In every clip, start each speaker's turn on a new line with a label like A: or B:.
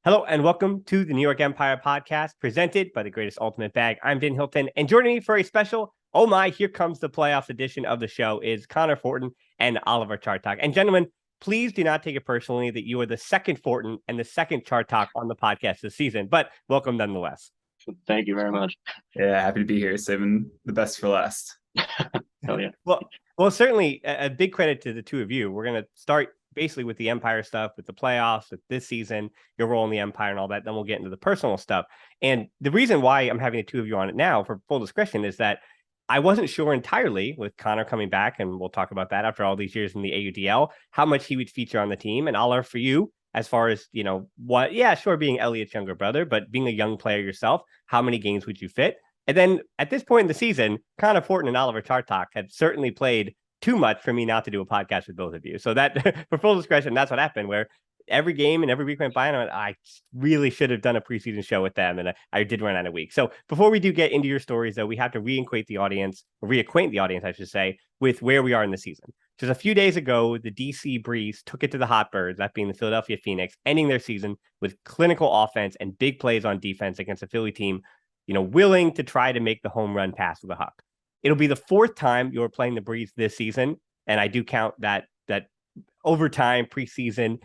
A: Hello and welcome to the New York Empire podcast presented by the Greatest Ultimate Bag. I'm Dan Hilton, and joining me for a special, oh my, here comes the playoffs edition of the show is Connor Fortin and Oliver Chartock. And gentlemen, please do not take it personally that you are the second Fortin and the second Chartock on the podcast this season, but welcome nonetheless.
B: Thank you very much.
C: Yeah, happy to be here, saving the best for last.
B: Oh yeah.
A: Well, certainly a big credit to the two of you. We're going to start basically with the Empire stuff, with the playoffs, with this season, your role in the Empire and all that. Then we'll get into the personal stuff. And the reason why I'm having the two of you on it now, for full discretion, is that I wasn't sure entirely with Connor coming back, and we'll talk about that after all these years in the AUDL, how much he would feature on the team. And Oliver, for you, as far as, being Elliot's younger brother, but being a young player yourself, how many games would you fit? And then at this point in the season, Connor Fortin and Oliver Chartock have certainly played too much for me not to do a podcast with both of you. So that, for full discretion, that's what happened, where every game and every week went by and I really should have done a preseason show with them. And I did run out of week. So before we do get into your stories, though, we have to reacquaint the audience, I should say, with where we are in the season. Just a few days ago, the DC Breeze took it to the Hotbirds, that being the Philadelphia Phoenix, ending their season with clinical offense and big plays on defense against a Philly team, willing to try to make the home run pass with a Huck. It'll be the fourth time you're playing the Breeze this season, and I do count that overtime preseason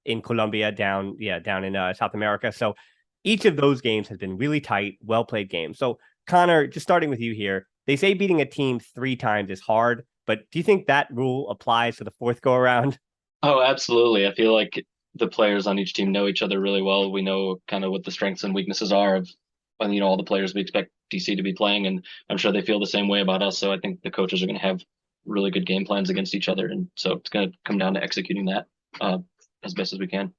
A: in Colombia down in South America. So each of those games has been really tight, well played games. So Connor, just starting with you here, they say beating a team 3 times is hard, but do you think that rule applies to the fourth go around?
B: Oh, absolutely. I feel like the players on each team know each other really well. We know kind of what the strengths and weaknesses are of all the players we expect DC to be playing, and I'm sure they feel the same way about us. So I think the coaches are going to have really good game plans against each other, and so it's going to come down to executing that as best as we can.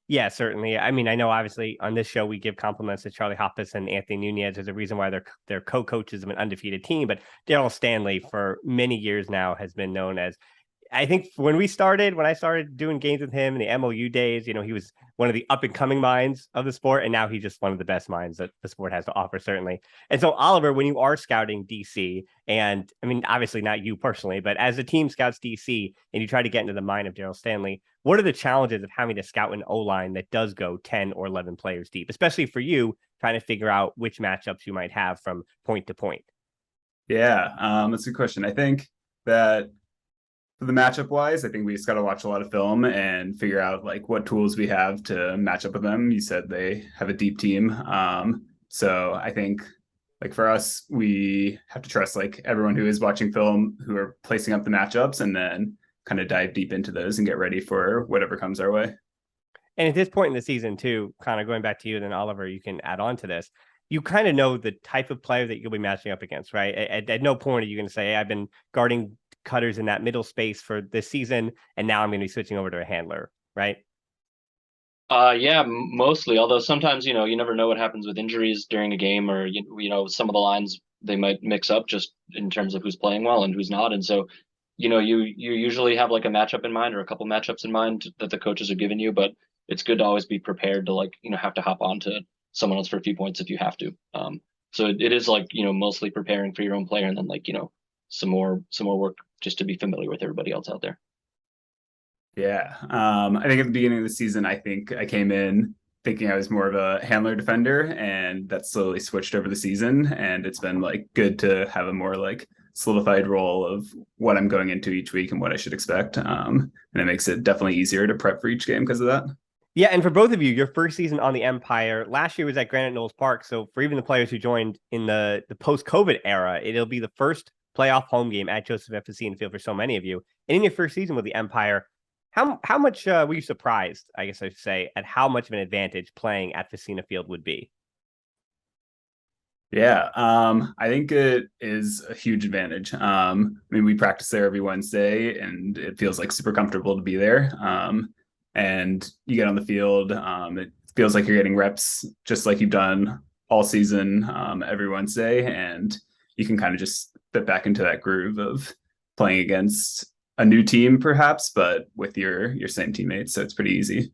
A: Yeah, certainly. I mean, I know obviously on this show we give compliments to Charlie Hoppus and Anthony Nunez. There's a reason why they're co-coaches of an undefeated team, but Daryl Stanley for many years now has been known as, I think when I started doing games with him in the MOU days, he was one of the up and coming minds of the sport. And now he's just one of the best minds that the sport has to offer, certainly. And so, Oliver, when you are scouting DC, and I mean, obviously not you personally, but as a team scouts DC and you try to get into the mind of Daryl Stanley, what are the challenges of having to scout an O-line that does go 10 or 11 players deep, especially for you trying to figure out which matchups you might have from point to point?
C: Yeah, that's a good question. I think that for the matchup wise, I think we just got to watch a lot of film and figure out like what tools we have to match up with them. You said they have a deep team. So I think like for us, we have to trust like everyone who is watching film, who are placing up the matchups, and then kind of dive deep into those and get ready for whatever comes our way.
A: And at this point in the season, too, kind of going back to you, then Oliver, you can add on to this. You kind of know the type of player that you'll be matching up against, right? At no point are you going to say, hey, I've been guarding cutters in that middle space for this season, and now I'm going to be switching over to a handler, right?
B: Yeah, mostly. Although sometimes, you never know what happens with injuries during a game, or some of the lines they might mix up just in terms of who's playing well and who's not. And so, you usually have like a matchup in mind or a couple matchups in mind that the coaches are giving you, but it's good to always be prepared to have to hop on to someone else for a few points if you have to. So it is like, mostly preparing for your own player, and then some more work just to be familiar with everybody else out there.
C: Yeah. I think at the beginning of the season, I think I came in thinking I was more of a handler defender, and that slowly switched over the season. And it's been like good to have a more like solidified role of what I'm going into each week and what I should expect. And it makes it definitely easier to prep for each game because of that.
A: Yeah, and for both of you, your first season on the Empire last year was at Granite Knolls Park. So for even the players who joined in the post-COVID era, it'll be the first playoff home game at Joseph F. Facine Field for so many of you. And in your first season with the Empire, how much were you surprised, I guess I should say, at how much of an advantage playing at Facina Field would be?
C: Yeah, I think it is a huge advantage. I mean, we practice there every Wednesday, and it feels like super comfortable to be there. And you get on the field, it feels like you're getting reps just like you've done all season, every Wednesday, and you can kind of just fit back into that groove of playing against a new team, perhaps, but with your same teammates. So it's pretty easy.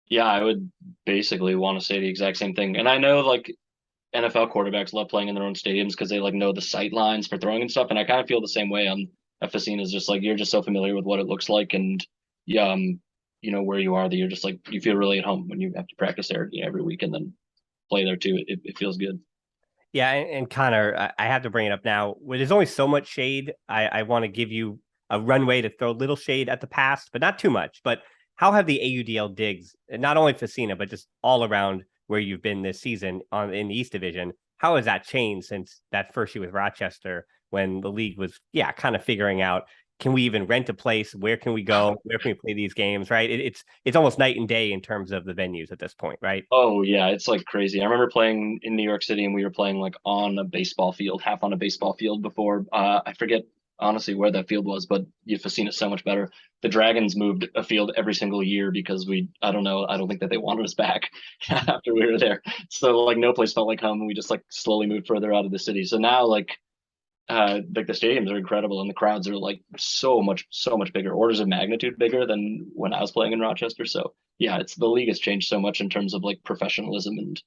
B: Yeah, I would basically want to say the exact same thing. And I know like NFL quarterbacks love playing in their own stadiums because they like know the sight lines for throwing and stuff. And I kind of feel the same way on Facina. Is just like you're just so familiar with what it looks like, and yeah, where you are, that you're just like, you feel really at home when you have to practice there, every week and then play there too. It feels good.
A: Yeah, and Connor, I have to bring it up now. Where there's only so much shade, I want to give you a runway to throw a little shade at the past, but not too much. But how have the AUDL digs, not only Facina, but just all around where you've been this season in the East Division, how has that changed since that first year with Rochester when the league was, kind of figuring out, can we even rent a place? Where can we go? Where can we play these games? Right? It's almost night and day in terms of the venues at this point, right?
B: Oh yeah, it's like crazy. I remember playing in New York City and we were playing like on a baseball field, half on a baseball field before. I forget honestly where that field was, but Facina's so much better. The Dragons moved a field every single year because I don't know, I don't think that they wanted us back after we were there. So like no place felt like home. We just like slowly moved further out of the city. So now like the stadiums are incredible and the crowds are like so much bigger, orders of magnitude bigger than when I was playing in Rochester. So yeah, it's the league has changed so much in terms of like professionalism and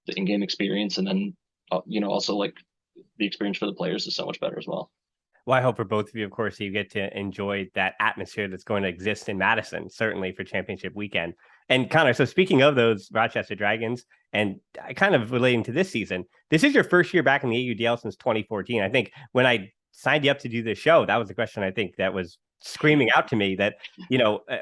B: the in-game experience, and then also like the experience for the players is so much better as well.
A: Well, I hope for both of you, of course, you get to enjoy that atmosphere that's going to exist in Madison, certainly for championship weekend. And Connor, so speaking of those Rochester Dragons, and kind of relating to this season, this is your first year back in the AUDL since 2014. I think when I signed you up to do this show, that was the question I think that was screaming out to me that,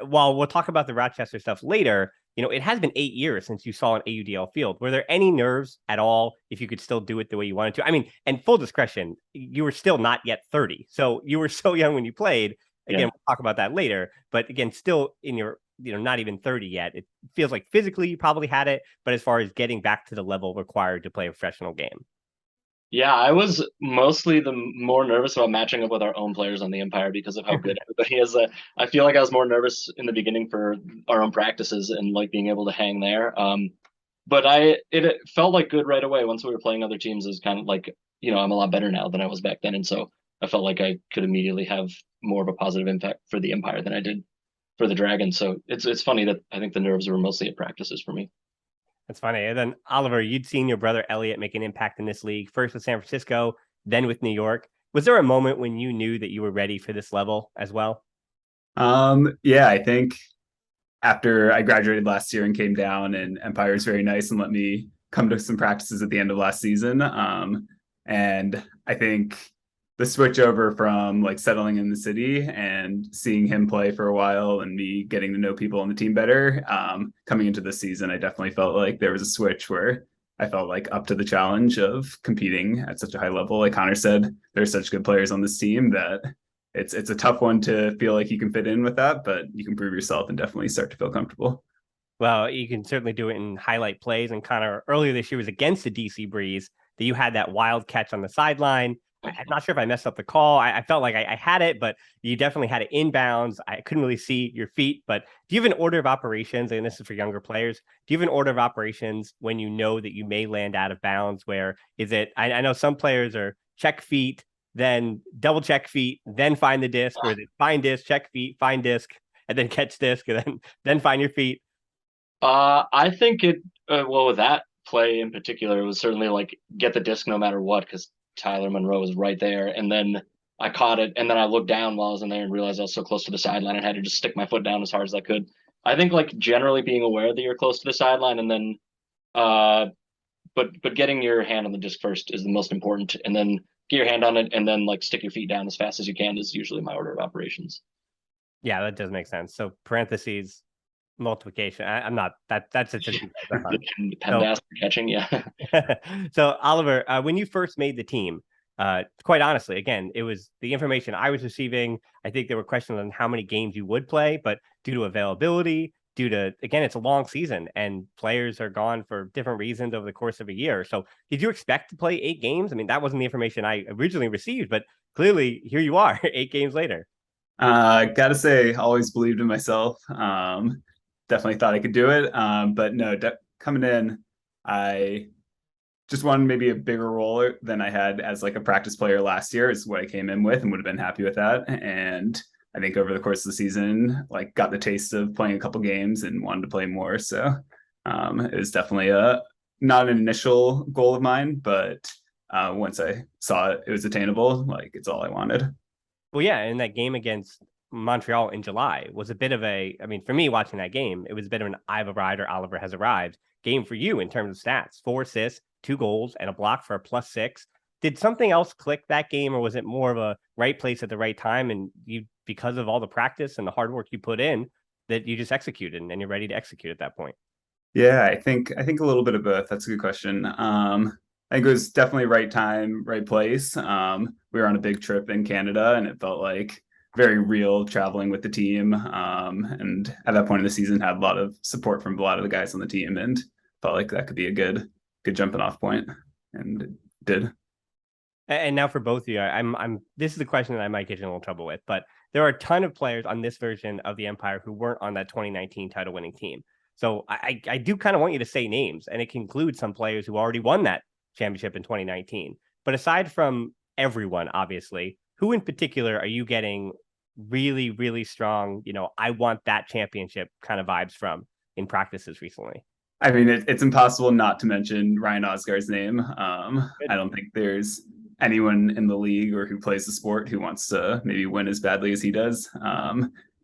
A: while we'll talk about the Rochester stuff later, it has been 8 years since you saw an AUDL field. Were there any nerves at all if you could still do it the way you wanted to? I mean, and full discretion, you were still not yet 30. So you were so young when you played. Again,
B: Yeah.
A: we'll talk about that later. But again, still in your, not even 30 yet. It feels like physically you probably had it. But as far as getting back to the level required to play a professional game.
B: Yeah, I was mostly the more nervous about matching up with our own players on the Empire because of how good everybody is. I feel like I was more nervous in the beginning for our own practices and like being able to hang there. But it felt like good right away once we were playing other teams. It was kind of like, I'm a lot better now than I was back then, and so I felt like I could immediately have more of a positive impact for the Empire than I did for the Dragons. So it's funny that I think the nerves were mostly at practices for me.
A: That's funny. And then Oliver, you'd seen your brother Elliot make an impact in this league, first with San Francisco, then with New York. Was there a moment when you knew that you were ready for this level as well?
C: Yeah, I think after I graduated last year and came down, and Empire is very nice and let me come to some practices at the end of last season. And I think the switch over from like settling in the city and seeing him play for a while and me getting to know people on the team better, coming into the season, I definitely felt like there was a switch where I felt like up to the challenge of competing at such a high level. Like Connor said, there's such good players on this team that it's a tough one to feel like you can fit in with that, but you can prove yourself and definitely start to feel comfortable.
A: Well, you can certainly do it in highlight plays. And Connor, earlier this year was against the DC Breeze that you had that wild catch on the sideline. I'm not sure if I messed up the call. I felt like I had it, but you definitely had it inbounds. I couldn't really see your feet. But do you have an order of operations? And this is for younger players. Do you have an order of operations when you know that you may land out of bounds? Where is it? I know some players are check feet, then double check feet, then find the disc, or is it find disc, check feet, find disc, and then catch disc, and then find your feet?
B: I think well, with that play in particular, it was certainly like get the disc no matter what, because Tyler Monroe was right there. And then I caught it, and then I looked down while I was in there and realized I was so close to the sideline and had to just stick my foot down as hard as I could. I think like generally being aware that you're close to the sideline, and then but getting your hand on the disc first is the most important, and then get your hand on it and then like stick your feet down as fast as you can is usually my order of operations.
A: Yeah, that does make sense. So parentheses multiplication. I'm not that's a
B: Pendas for catching, yeah.
A: So Oliver, when you first made the team, quite honestly, again, it was the information I was receiving. I think there were questions on how many games you would play, but due to availability, due to, again, it's a long season and players are gone for different reasons over the course of a year. So did you expect to play 8 games? I mean, that wasn't the information I originally received, but clearly here you are 8 games later.
C: Gotta say, always believed in myself. Definitely thought I could do it. But no, coming in, I just wanted maybe a bigger role than I had as like a practice player last year is what I came in with, and would have been happy with that. And I think over the course of the season, like got the taste of playing a couple games and wanted to play more. So it was definitely not an initial goal of mine, but once I saw it was attainable, like it's all I wanted.
A: Well, yeah, in that game against Montreal in July was a bit of a, I mean, for me watching that game, it was a bit of an I've arrived or Oliver has arrived game for you in terms of stats. 4 assists, 2 goals, and a block for a +6. Did something else click that game, or was it more of a right place at the right time, and you, because of all the practice and the hard work you put in, that you just executed and you're ready to execute at that point?
C: Yeah, I think a little bit of both. That's a good question. I think it was definitely right time, right place. We were on a big trip in Canada, and it felt like very real traveling with the team. And at that point in the season, had a lot of support from a lot of the guys on the team, and felt like that could be a good jumping off point, and it did.
A: And now for both of you, I'm. This is the question that I might get you in a little trouble with, but there are a ton of players on this version of the Empire who weren't on that 2019 title winning team. So I do kind of want you to say names, and it can include some players who already won that championship in 2019. But aside from everyone, obviously, who in particular are you getting really, really strong, I want that championship kind of vibes from in practices recently?
C: I mean, it's impossible not to mention Ryan Osgar's name. I don't think there's anyone in the league or who plays the sport who wants to maybe win as badly as he does.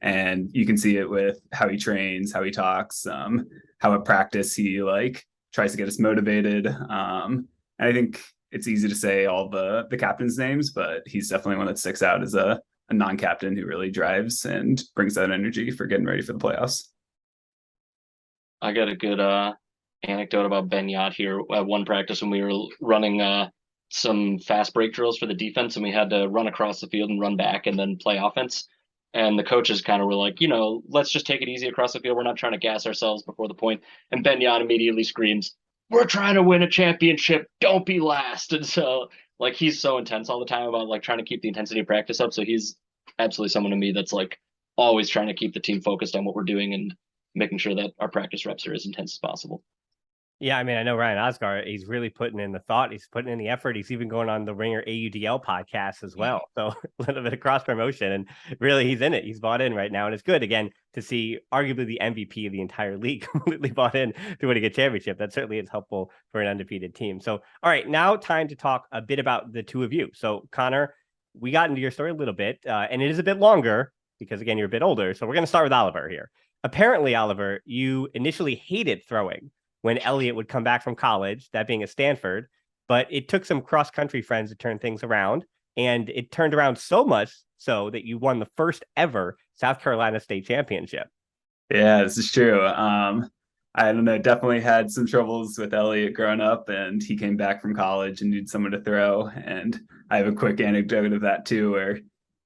C: And you can see it with how he trains, how he talks, how at practice he like tries to get us motivated. And I think it's easy to say all the captains' names, but he's definitely one that sticks out as a non-captain who really drives and brings that energy for getting ready for the playoffs.
B: I got a good anecdote about Ben Yacht here. At one practice when we were running some fast break drills for the defense, and we had to run across the field and run back and then play offense. And the coaches kind of were like, let's just take it easy across the field. We're not trying to gas ourselves before the point. And Ben Yacht immediately screams, "We're trying to win a championship. Don't be last." And so, like, he's so intense all the time about like trying to keep the intensity of practice up. So he's absolutely someone to me that's like always trying to keep the team focused on what we're doing and making sure that our practice reps are as intense as possible.
A: Yeah, I mean, I know Ryan Oscar, he's really putting in the thought, he's putting in the effort. He's even going on the Ringer AUDL podcast as well. So a little bit of cross promotion, and really he's in it. He's bought in right now. And it's good again to see arguably the MVP of the entire league completely bought in to winning a championship. That certainly is helpful for an undefeated team. So, all right, now time to talk a bit about the two of you. So Connor, we got into your story a little bit, and it is a bit longer because again, you're a bit older. So we're going to start with Oliver here. Apparently, Oliver, you initially hated throwing when Elliot would come back from college, that being at Stanford, but it took some cross-country friends to turn things around, and it turned around so much so that you won the first ever South Carolina State Championship.
C: Yeah, this is true. I don't know, definitely had some troubles with Elliot growing up, and he came back from college and needed someone to throw. And I have a quick anecdote of that too, where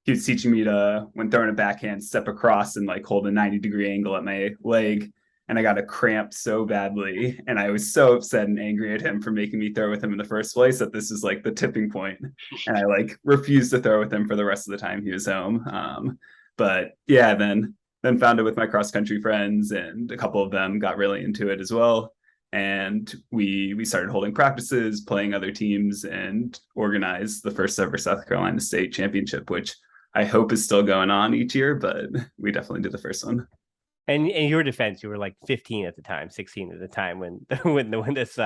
C: he was teaching me to, when throwing a backhand, step across and like hold a 90-degree angle at my leg. And I got a cramp so badly. And I was so upset and angry at him for making me throw with him in the first place that this was like the tipping point. And I like refused to throw with him for the rest of the time he was home. But yeah, then found it with my cross country friends, and a couple of them got really into it as well. And we started holding practices, playing other teams, and organized the first ever South Carolina State Championship, which I hope is still going on each year, but we definitely did the first one.
A: And in your defense, you were like 15 at the time, 16 at the time when when this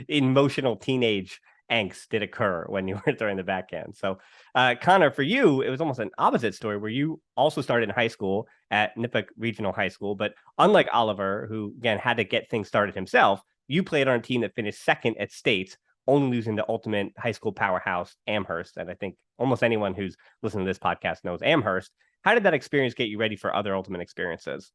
A: emotional teenage angst did occur when you were throwing the backhand. So, Connor, for you, it was almost an opposite story where you also started in high school at Nipmuc Regional High School. But unlike Oliver, who again had to get things started himself, you played on a team that finished second at states, only losing to ultimate high school powerhouse Amherst. And I think almost anyone who's listening to this podcast knows Amherst. How did that experience get you ready for other ultimate experiences?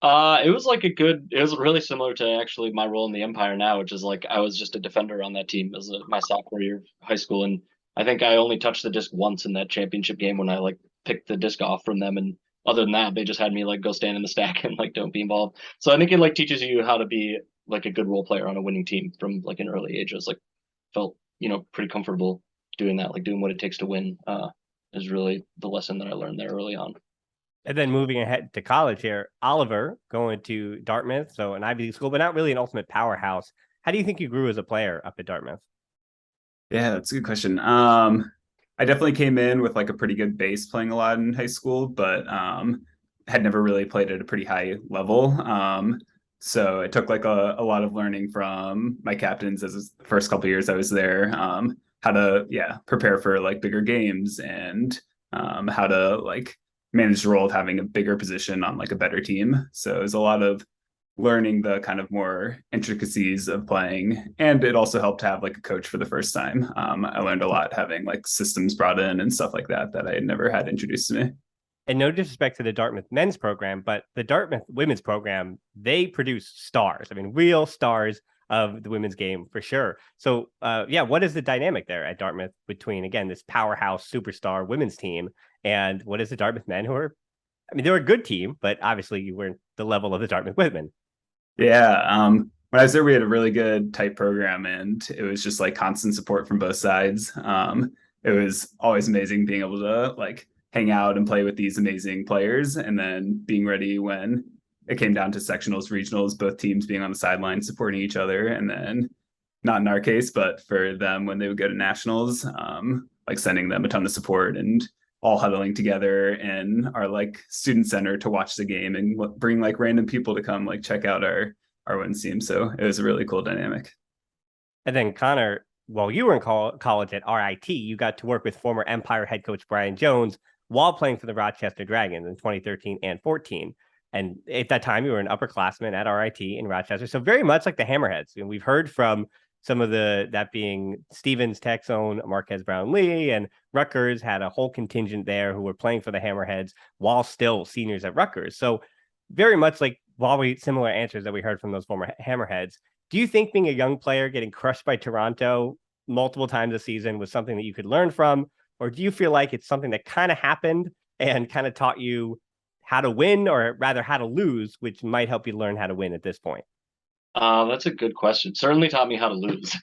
B: It was really similar to actually my role in the Empire now, which is like I was just a defender on that team as my sophomore year of high school. And I think I only touched the disc once in that championship game when I like picked the disc off from them. And other than that, they just had me like go stand in the stack and like don't be involved. So I think it like teaches you how to be like a good role player on a winning team from like an early age. I was like felt, pretty comfortable doing that, like doing what it takes to win, is really the lesson that I learned there early on.
A: And then moving ahead to college here, Oliver going to Dartmouth, so an Ivy League school, but not really an ultimate powerhouse. How do you think you grew as a player up at Dartmouth?
C: Yeah, that's a good question. I definitely came in with like a pretty good base playing a lot in high school, but had never really played at a pretty high level. So it took like a lot of learning from my captains as the first couple of years I was there, how to prepare for like bigger games, and how to like managed the role of having a bigger position on like a better team. So it was a lot of learning the kind of more intricacies of playing, and it also helped to have like a coach for the first time. I learned a lot having like systems brought in and stuff like that I had never had introduced to me.
A: And no disrespect to the Dartmouth men's program, but the Dartmouth women's program, they produce stars. I mean, real stars of the women's game for sure. So, yeah, what is the dynamic there at Dartmouth between, again, this powerhouse superstar women's team and what is the Dartmouth men who are, I mean, they're a good team, but obviously you weren't the level of the Dartmouth women.
C: Yeah. When I was there, we had a really good tight program, and it was just like constant support from both sides. It was always amazing being able to like hang out and play with these amazing players, and then being ready when it came down to sectionals, regionals, both teams being on the sideline supporting each other, and then not in our case, but for them when they would go to nationals, like sending them a ton of support and all huddling together in our like student center to watch the game and bring like random people to come like check out our women's team. So it was a really cool dynamic.
A: And then Connor, while you were in college at RIT, you got to work with former Empire head coach Brian Jones while playing for the Rochester Dragons in 2013 and 14. And at that time, you were an upperclassman at RIT in Rochester. So very much like the Hammerheads. And we've heard from some of that being Stevens Tech's own Marquez Brown-Lee, and Rutgers had a whole contingent there who were playing for the Hammerheads while still seniors at Rutgers. So very much like similar answers that we heard from those former Hammerheads. Do you think being a young player getting crushed by Toronto multiple times a season was something that you could learn from? Or do you feel like it's something that kind of happened and kind of taught you how to win, or rather how to lose, which might help you learn how to win at this point?
B: That's a good question. Certainly taught me how to lose.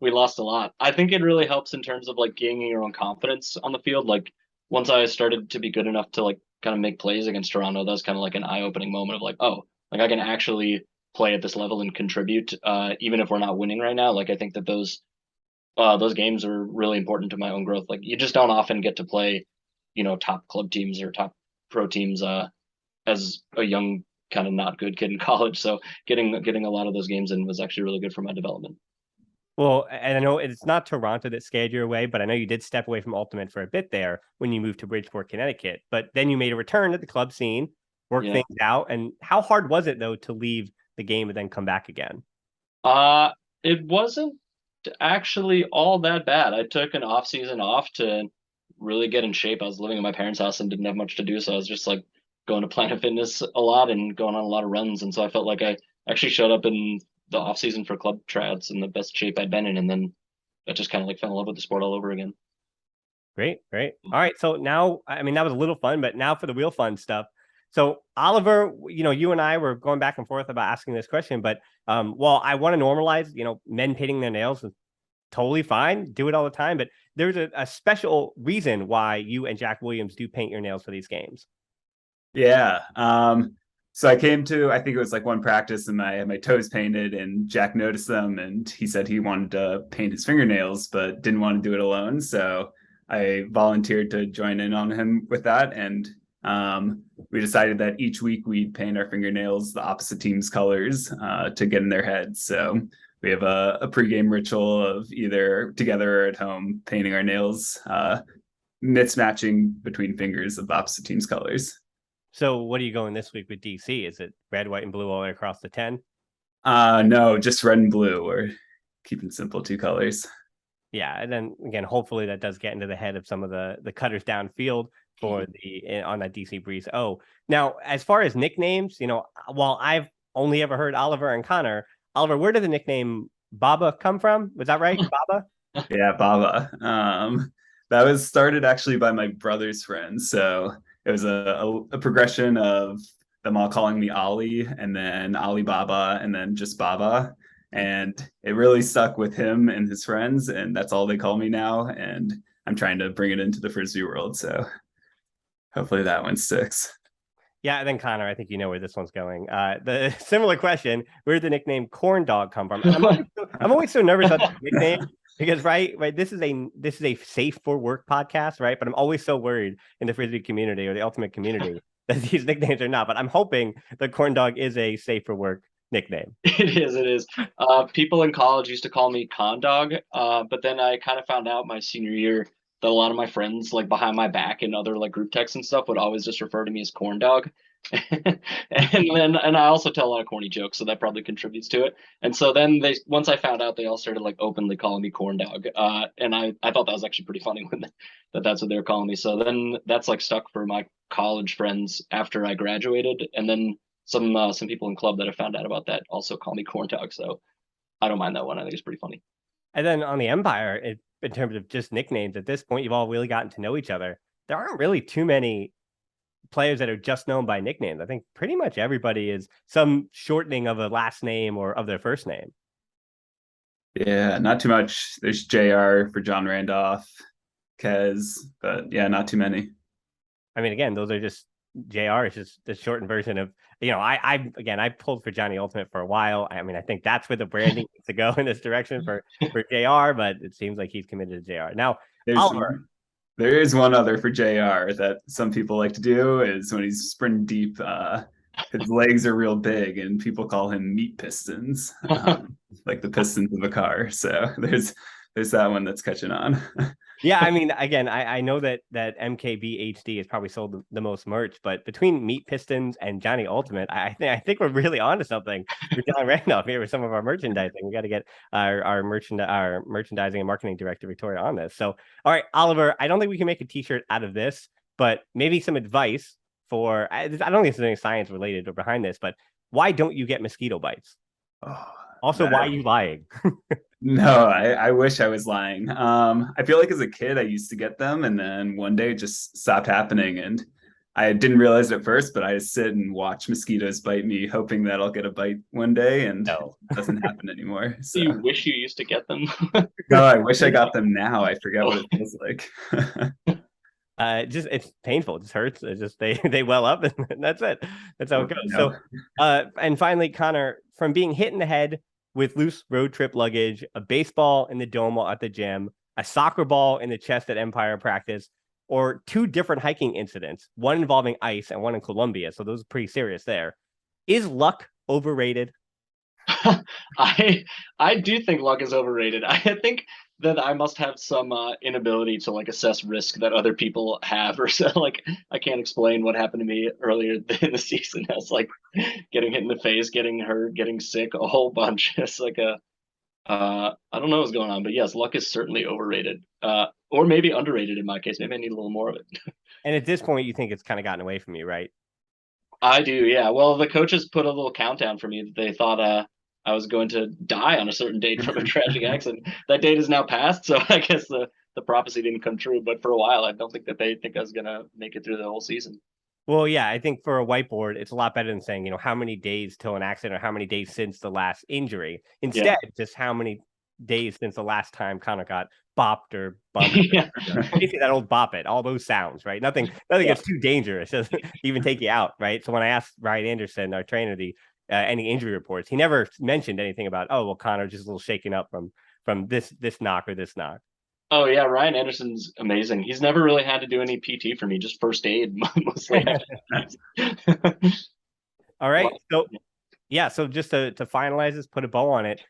B: We lost a lot. I think it really helps in terms of like gaining your own confidence on the field. Like once I started to be good enough to like kind of make plays against Toronto, that was kind of like an eye-opening moment of like, oh, like I can actually play at this level and contribute, even if we're not winning right now. Like I think that those games are really important to my own growth. Like you just don't often get to play, top club teams or top pro teams as a young kind of not good kid in college. So getting a lot of those games in was actually really good for my development.
A: Well, and I know it's not Toronto that scared you away, but I know you did step away from Ultimate for a bit there when you moved to Bridgeport, Connecticut. But then you made a return to the club scene, worked
B: Yeah.
A: things out. And how hard was it though to leave the game and then come back again?
B: It wasn't actually all that bad. I took an off season off to really get in shape. I was living in my parents' house and didn't have much to do, so I was just like going to Planet Fitness a lot and going on a lot of runs. And so I felt like I actually showed up in the off season for club tryouts in the best shape I'd been in, and then I just kind of like fell in love with the sport all over again.
A: Great, great. All right. So now, I mean, that was a little fun, but now for the real fun stuff. So Oliver, you and I were going back and forth about asking this question, but while I want to normalize, men painting their nails is totally fine, do it all the time, but there's a special reason why you and Jack Williams do paint your nails for these games.
C: Yeah. So I came to, I think it was like one practice, and my toes painted, and Jack noticed them, and he said he wanted to paint his fingernails, but didn't want to do it alone. So I volunteered to join in on him with that. And we decided that each week we'd paint our fingernails the opposite team's colors to get in their heads. So we have a pregame ritual of either together or at home painting our nails, mismatching between fingers of the opposite team's colors.
A: So what are you going this week with DC? Is it red, white, and blue all the way across the 10?
C: No, just red and blue. We're keeping simple, two colors.
A: Yeah, and then again, hopefully that does get into the head of some of the cutters downfield for on that DC breeze. Oh, now as far as nicknames, while I've only ever heard Oliver and Connor, Oliver, where did the nickname Baba come from? Was that right, Baba?
C: Yeah, Baba. That was started actually by my brother's friends. So it was a progression of them all calling me Ali, and then Ali Baba, and then just Baba. And it really stuck with him and his friends, and that's all they call me now. And I'm trying to bring it into the Frisbee world. So hopefully that one sticks.
A: Yeah, and then Connor, I think you know where this one's going. The similar question: where did the nickname Corn Dog come from? And I'm always so nervous about the nickname because right, this is a safe for work podcast, right? But I'm always so worried in the Frisbee community or the Ultimate community that these nicknames are not. But I'm hoping that Corn Dog is a safe for work nickname.
B: It is. People in college used to call me Con Dog, but then I kind of found out my senior year that a lot of my friends, like behind my back and other like group texts and stuff, would always just refer to me as corn dog. And I also tell a lot of corny jokes, so that probably contributes to it. And so then once I found out, they all started like openly calling me corn dog. And I thought that was actually pretty funny when that's what they were calling me. So then that's like stuck for my college friends after I graduated, and then some people in club that have found out about that also call me corn dog. So I don't mind that one. I think it's pretty funny.
A: And then on the Empire, in terms of just nicknames, at this point, you've all really gotten to know each other. There aren't really too many players that are just known by nicknames. I think pretty much everybody is some shortening of a last name or of their first name.
C: Yeah, not too much. There's JR for John Randolph, Kez, but yeah, not too many.
A: I mean, again, those are just JR is just the shortened version of, I pulled for Johnny Ultimate for a while. I mean, I think that's where the branding needs to go in this direction for JR, but it seems like he's committed to JR. Now, Oliver.
C: There is one other for JR that some people like to do is when he's sprinting deep, his legs are real big and people call him meat pistons, like the pistons of a car. So there's that one that's catching on.
A: Yeah, I mean, again, I know that MKB HD has probably sold the most merch, but between Meat Pistons and Johnny Ultimate, I think we're really onto something with John Randolph here with some of our merchandising. We got to get our merchandising and marketing director Victoria on this. So, all right, Oliver, I don't think we can make a T-shirt out of this, but maybe some advice for. I don't think there's anything science related or behind this, but why don't you get mosquito bites? Also, why are you lying?
C: No, I wish I was lying. I feel like as a kid, I used to get them, and then one day it just stopped happening. And I didn't realize it at first, but I just sit and watch mosquitoes bite me, hoping that I'll get a bite one day, and it doesn't happen anymore. So
B: you wish you used to get them?
C: No, I wish I got them now. I forget what it feels like.
A: It's painful. It just hurts. It just they well up, and that's it. That's how it goes.
C: No.
A: So, and finally, Connor, from being hit in the head with loose road trip luggage, a baseball in the dome while at the gym, a soccer ball in the chest at Empire practice, or two different hiking incidents, one involving ice and one in Colombia. So those are pretty serious there. Is luck overrated?
B: I do think luck is overrated. I think that I must have some inability to like assess risk that other people have, or so like I can't explain what happened to me earlier in the season. That's like getting hit in the face, getting hurt, getting sick, a whole bunch. It's like I don't know what's going on, but yes, luck is certainly overrated, or maybe underrated in my case. Maybe I need a little more of it.
A: And at this point, you think it's kind of gotten away from you, right?
B: I do, yeah. Well, the coaches put a little countdown for me that they thought I was going to die on a certain date from a tragic accident. That date is now passed, so I guess the prophecy didn't come true. But for a while, I don't think that they think I was gonna make it through the whole season.
A: Well, yeah, I think for a whiteboard, it's a lot better than saying, how many days till an accident or how many days since the last injury. Instead, just how many days since the last time Connor got bopped or bumped. Basically, that old bop it, all those sounds, right? Nothing gets too dangerous. It doesn't even take you out, right? So when I asked Ryan Anderson, our trainer, any injury reports, he never mentioned anything about, Connor just a little shaken up from this knock or this knock.
B: Oh yeah, Ryan Anderson's amazing. He's never really had to do any PT for me, just first aid mostly.
A: All right. So just to finalize this, put a bow on it.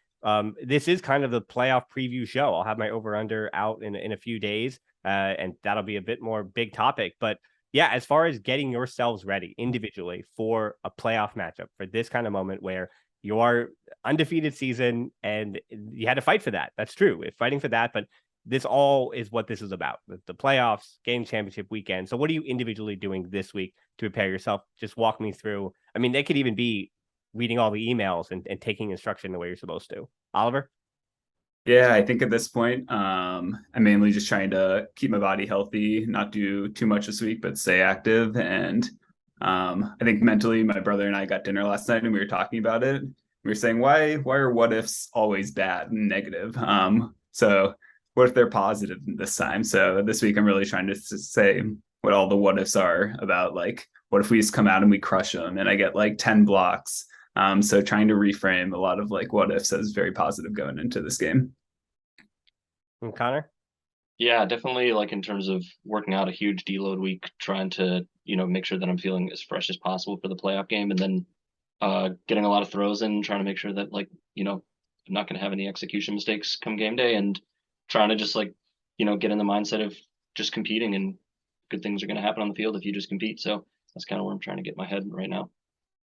A: This is kind of the playoff preview show. I'll have my over-under out in a few days, and that'll be a bit more big topic. But yeah, as far as getting yourselves ready individually for a playoff matchup, for this kind of moment where you are undefeated season and you had to fight for that. That's true. We're fighting for that, but this all is what this is about. The playoffs, game championship weekend. So what are you individually doing this week to prepare yourself? Just walk me through. I mean, they could even be reading all the emails and taking instruction the way you're supposed to. Oliver?
C: Yeah, I think at this point, I'm mainly just trying to keep my body healthy, not do too much this week, but stay active. And I think mentally, my brother and I got dinner last night and we were talking about it. We were saying, why are what ifs always bad and negative? So what if they're positive this time? So this week, I'm really trying to say what all the what ifs are about, like, what if we just come out and we crush them and I get like 10 blocks? So trying to reframe a lot of like what ifs as very positive going into this game.
A: And Connor?
B: Yeah, definitely, like in terms of working out a huge deload week, trying to, make sure that I'm feeling as fresh as possible for the playoff game, and then getting a lot of throws in, trying to make sure that I'm not going to have any execution mistakes come game day, and trying to just get in the mindset of just competing, and good things are going to happen on the field if you just compete. So that's kind of where I'm trying to get my head right now.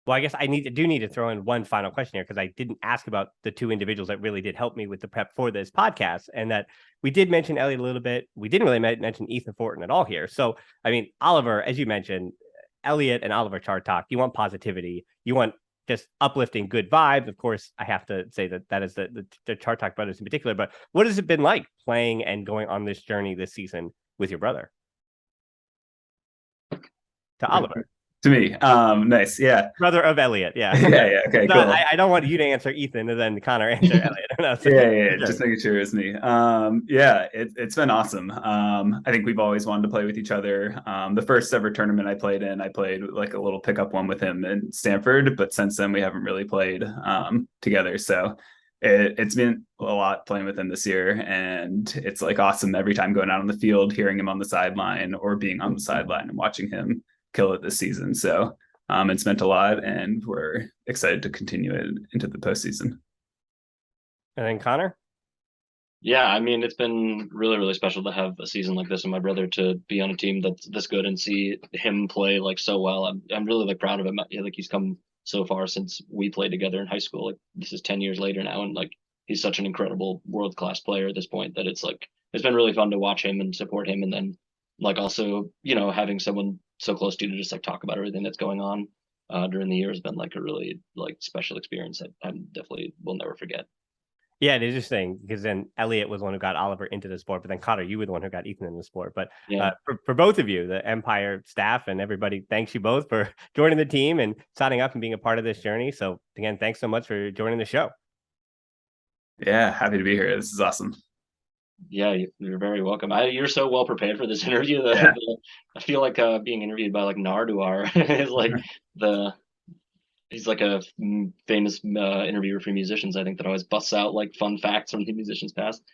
A: Well, I guess I do need to throw in one final question here, because I didn't ask about the two individuals that really did help me with the prep for this podcast, and that we did mention Elliot a little bit. We didn't really mention Ethan Fortin at all here. So, I mean, Oliver, as you mentioned, Elliot and Oliver Chartock, you want positivity. You want just uplifting good vibes. Of course, I have to say that is the Chartock brothers in particular. But what has it been like playing and going on this journey this season with your brother? To Oliver.
C: To me, nice, yeah,
A: Brother of Elliot, yeah.
C: yeah, okay,
A: No,
C: cool.
A: I don't want you to answer Ethan and then Connor answer Elliot. No, so,
C: yeah,
A: sure.
C: just making sure it's me. Yeah, it's been awesome. I think we've always wanted to play with each other. The first ever tournament I played like a little pickup one with him in Stanford, but since then we haven't really played together. So it's been a lot playing with him this year, and it's like awesome every time going out on the field, hearing him on the sideline or being on the sideline and watching him kill it this season. So it's meant a lot, and we're excited to continue it into the postseason.
A: And then Connor?
B: Yeah, I mean, it's been really, really special to have a season like this and my brother to be on a team that's this good and see him play like so well. I'm really like proud of him. Like he's come so far since we played together in high school. Like this is 10 years later now, and like he's such an incredible world-class player at this point that it's been really fun to watch him and support him, and then like also, having someone so close to you to just like talk about everything that's going on during the year has been like a really like special experience that I definitely will never forget.
A: Yeah, it is interesting because then Elliot was the one who got Oliver into the sport, but then Connor, you were the one who got Ethan in the sport. But
B: yeah,
A: for both of you, the Empire staff and everybody, thanks you both for joining the team and signing up and being a part of this journey. So again, thanks so much for joining the show.
C: Yeah, happy to be here. This is awesome.
B: Yeah, you're very welcome. You're so well prepared for this interview that
C: Yeah.
B: I feel like being interviewed by like Narduar is like he's like a famous interviewer for musicians. I think that always busts out like fun facts from the musicians past.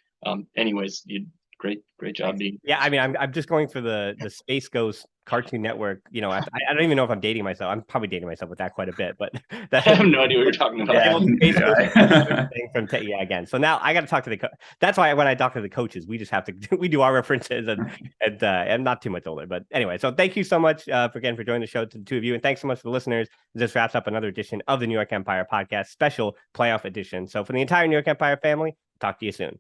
B: Anyways, you great job being.
A: Yeah, I mean, I'm just going for the Space Ghost Cartoon Network. I don't even know if I'm dating myself. I'm probably dating myself with that quite a bit, but
B: I have no idea what you're talking about.
C: Yeah.
A: Again. So now I got to talk to the. That's why when I talk to the coaches, we just have to we do our references and I'm not too much older, but anyway. So thank you so much for joining the show to the two of you, and thanks so much for the listeners. This wraps up another edition of the New York Empire podcast, special playoff edition. So for the entire New York Empire family, talk to you soon.